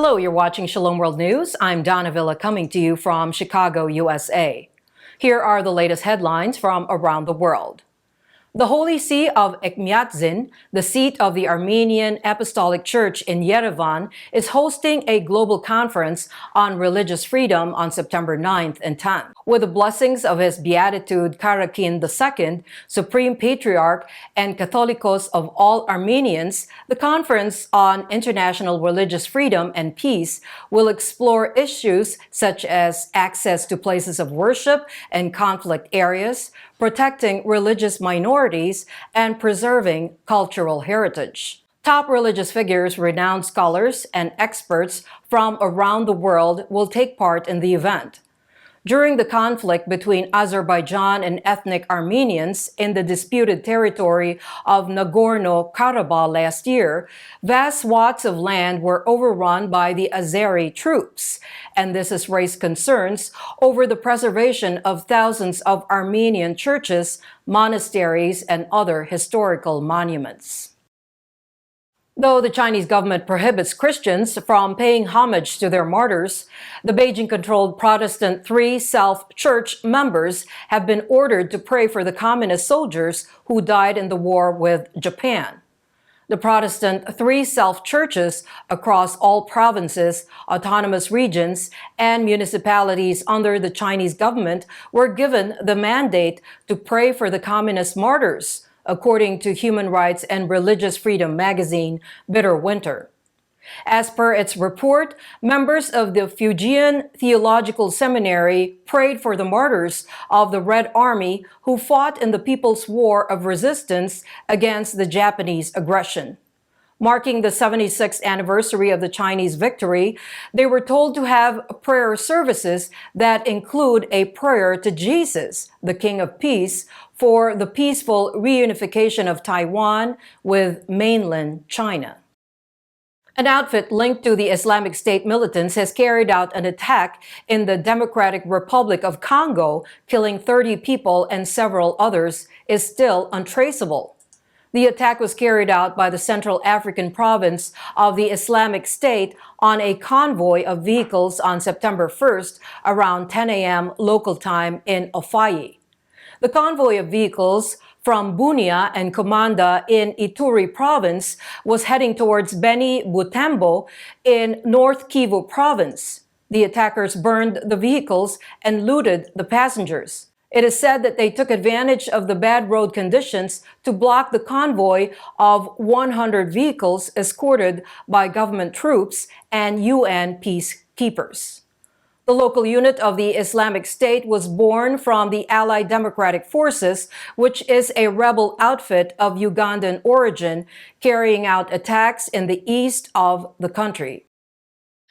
Hello, you're watching Shalom World News. I'm Donna Villa coming to you from Chicago, USA. Here are the latest headlines from around the world. The Holy See of Etchmiadzin, the seat of the Armenian Apostolic Church in Yerevan, is hosting a global conference on religious freedom on September 9th and 10th. With the blessings of His Beatitude Karakin II, Supreme Patriarch and Catholicos of all Armenians, the Conference on International Religious Freedom and Peace will explore issues such as access to places of worship and conflict areas, protecting religious minorities, and preserving cultural heritage. Top religious figures, renowned scholars, and experts from around the world will take part in the event. During the conflict between Azerbaijan and ethnic Armenians in the disputed territory of Nagorno-Karabakh last year, vast swaths of land were overrun by the Azeri troops, and this has raised concerns over the preservation of thousands of Armenian churches, monasteries, and other historical monuments. Though the Chinese government prohibits Christians from paying homage to their martyrs, the Beijing-controlled Protestant Three Self-Church members have been ordered to pray for the communist soldiers who died in the war with Japan. The Protestant Three Self-Churches across all provinces, autonomous regions, and municipalities under the Chinese government were given the mandate to pray for the communist martyrs, according to Human Rights and Religious Freedom magazine, Bitter Winter. As per its report, members of the Fujian Theological Seminary prayed for the martyrs of the Red Army who fought in the People's War of Resistance against the Japanese aggression. Marking the 76th anniversary of the Chinese victory, they were told to have prayer services that include a prayer to Jesus, the King of Peace, for the peaceful reunification of Taiwan with mainland China. An outfit linked to the Islamic State militants has carried out an attack in the Democratic Republic of Congo, killing 30 people and several others, is still untraceable. The attack was carried out by the Central African province of the Islamic State on a convoy of vehicles on September 1st around 10 a.m. local time in Ofayi. The convoy of vehicles from Bunia and Komanda in Ituri province was heading towards Beni Butembo in North Kivu province. The attackers burned the vehicles and looted the passengers. It is said that they took advantage of the bad road conditions to block the convoy of 100 vehicles escorted by government troops and UN peacekeepers. The local unit of the Islamic State was born from the Allied Democratic Forces, which is a rebel outfit of Ugandan origin, carrying out attacks in the east of the country.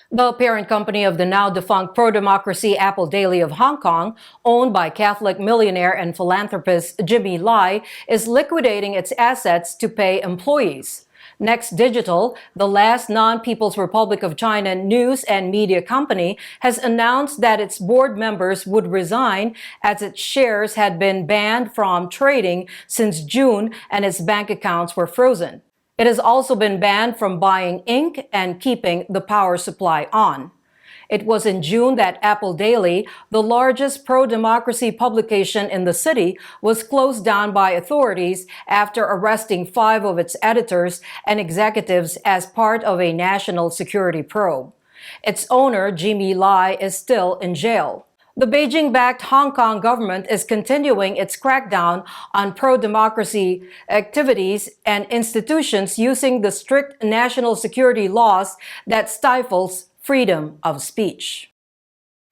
The parent company of the now-defunct pro-democracy Apple Daily of Hong Kong, owned by Catholic millionaire and philanthropist Jimmy Lai, is liquidating its assets to pay employees. Next Digital, the last non-People's Republic of China news and media company, has announced that its board members would resign as its shares had been banned from trading since June and its bank accounts were frozen. It has also been banned from buying ink and keeping the power supply on. It was in June that Apple Daily, the largest pro-democracy publication in the city, was closed down by authorities after arresting 5 of its editors and executives as part of a national security probe. Its owner, Jimmy Lai, is still in jail. The Beijing-backed Hong Kong government is continuing its crackdown on pro-democracy activities and institutions using the strict national security laws that stifles freedom of speech.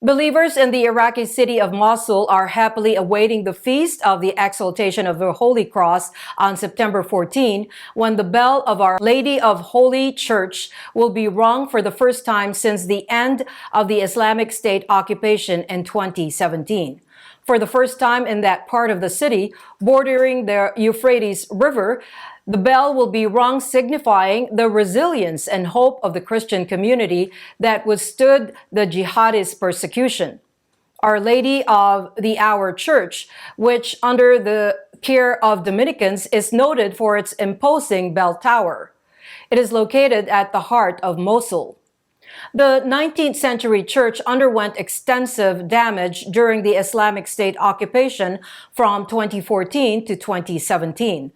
Believers in the Iraqi city of Mosul are happily awaiting the feast of the exaltation of the Holy Cross on September 14, when the bell of Our Lady of Holy Church will be rung for the first time since the end of the Islamic State occupation in 2017. For the first time in that part of the city, bordering the Euphrates River, the bell will be rung, signifying the resilience and hope of the Christian community that withstood the jihadist persecution. Our Lady of the Hour Church, which under the care of Dominicans is noted for its imposing bell tower. It is located at the heart of Mosul. The 19th century church underwent extensive damage during the Islamic State occupation from 2014 to 2017.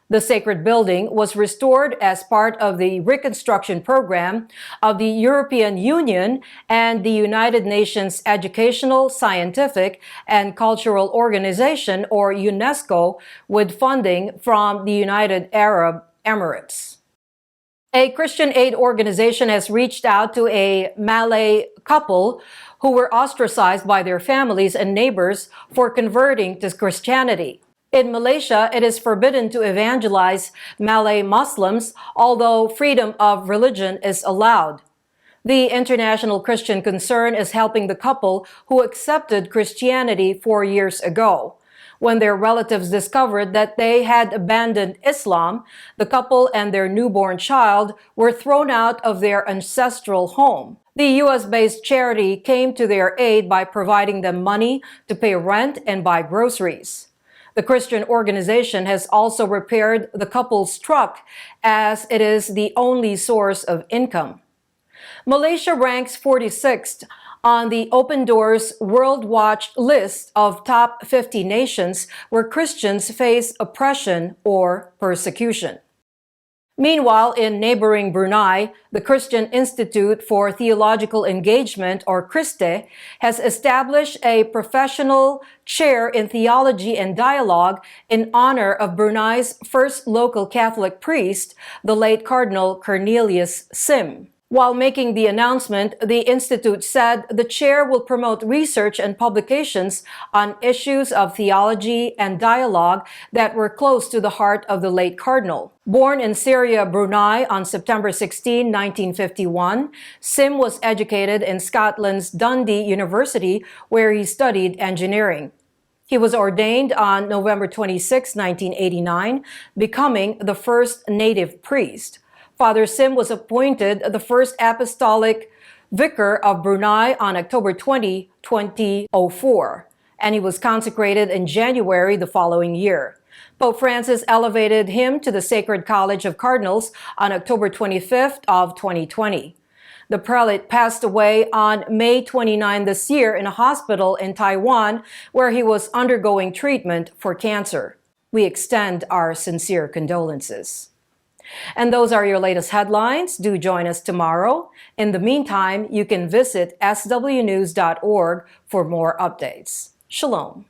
The sacred building was restored as part of the reconstruction program of the European Union and the United Nations Educational, Scientific, and Cultural Organization, or UNESCO, with funding from the United Arab Emirates. A Christian aid organization has reached out to a Malay couple who were ostracized by their families and neighbors for converting to Christianity. In Malaysia, it is forbidden to evangelize Malay Muslims, although freedom of religion is allowed. The International Christian Concern is helping the couple who accepted Christianity 4 years ago. When their relatives discovered that they had abandoned Islam, the couple and their newborn child were thrown out of their ancestral home. The US-based charity came to their aid by providing them money to pay rent and buy groceries. The Christian organization has also repaired the couple's truck, as it is the only source of income. Malaysia ranks 46th on the Open Doors World Watch list of top 50 nations where Christians face oppression or persecution. Meanwhile, in neighboring Brunei, the Christian Institute for Theological Engagement, or CRISTE, has established a professional chair in theology and dialogue in honor of Brunei's first local Catholic priest, the late Cardinal Cornelius Sim. While making the announcement, the Institute said the chair will promote research and publications on issues of theology and dialogue that were close to the heart of the late Cardinal. Born in Syria, Brunei on September 16, 1951, Sim was educated in Scotland's Dundee University, where he studied engineering. He was ordained on November 26, 1989, becoming the first native priest. Father Sim was appointed the first Apostolic Vicar of Brunei on October 20, 2004, and he was consecrated in January the following year. Pope Francis elevated him to the Sacred College of Cardinals on October 25th of 2020. The prelate passed away on May 29 this year in a hospital in Taiwan where he was undergoing treatment for cancer. We extend our sincere condolences. And those are your latest headlines. Do join us tomorrow. In the meantime, you can visit swnews.org for more updates. Shalom.